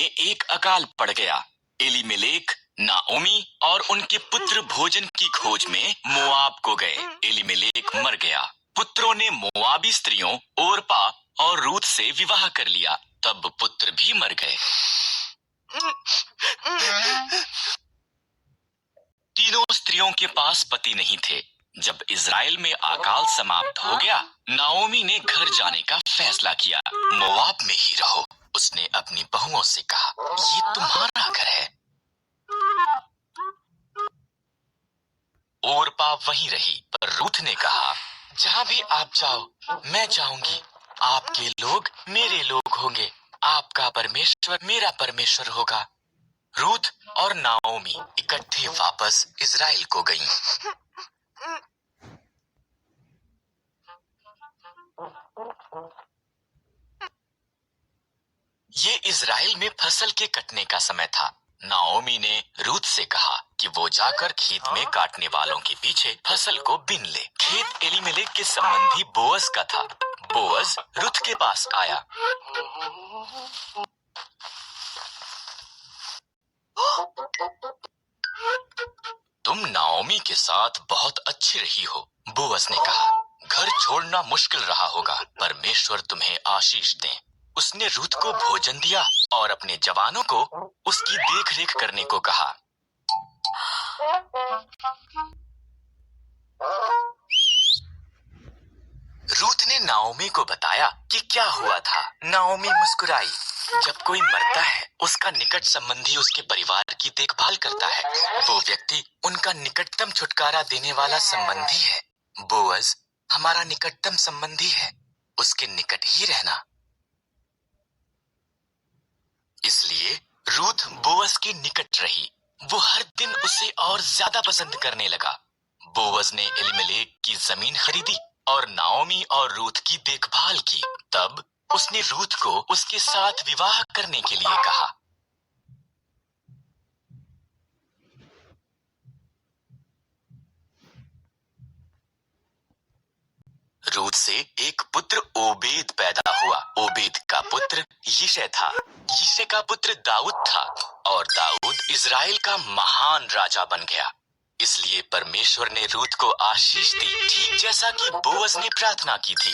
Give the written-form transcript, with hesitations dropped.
एक अकाल पड़ गया। एलीमेलेक, नाओमी और उनके पुत्र भोजन की खोज में मोआब को गए। एलीमेलेक मर गया। पुत्रों ने मोआबी स्त्रियों ओरपा और रूत से विवाह कर लिया। तब पुत्र भी मर गए। तीनों स्त्रियों के पास पति नहीं थे। जब इज़राइल में अकाल समाप्त हो गया, नाओमी ने घर जाने का फैसला किया। मोआब में ही रहो, उसने अपनी बहुओं से कहा, ये तुम्हारा घर है। ओरपा वहीं रही, पर रूथ ने कहा, जहां भी आप जाओ मैं जाऊंगी। आपके लोग मेरे लोग होंगे, आपका परमेश्वर मेरा परमेश्वर होगा। रूथ और नाओमी इकट्ठे वापस इज़राइल को गईं। ये इज़राइल में फसल के कटने का समय था। नाओमी ने रूथ से कहा कि वो जाकर खेत में काटने वालों के पीछे फसल को बीन ले। खेत एलीमेलेक के संबंधी बोअज का था। बोअज रूथ के पास आया। तुम नाओमी के साथ बहुत अच्छी रही हो, बोअज ने कहा। घर छोड़ना मुश्किल रहा होगा, परमेश्वर तुम्हें आशीष दे। उसने रूथ को भोजन दिया और अपने जवानों को उसकी देखरेख करने को कहा। रूथ ने नाओमी को बताया कि क्या हुआ था। नाओमी मुस्कुराई। जब कोई मरता है, उसका निकट संबंधी उसके परिवार की देखभाल करता है। वो व्यक्ति उनका निकटतम छुटकारा देने वाला संबंधी है। बोअज हमारा निकटतम संबंधी है, उसके निकट ही रहना। इसलिए रूथ बोअज के निकट रही। वो हर दिन उसे और ज्यादा पसंद करने लगा। बोअज ने एलीमेलेक की जमीन खरीदी और नाओमी और रूथ की देखभाल की। तब उसने रूथ को उसके साथ विवाह करने के लिए कहा। रूथ से एक पुत्र ओबेद पैदा हुआ। ओबेद का पुत्र यिशै था। यिशै का पुत्र दाऊद था और दाऊद इज़राइल का महान राजा बन गया। इसलिए परमेश्वर ने रूथ को आशीष दी, ठीक जैसा कि बोअज ने प्रार्थना की थी।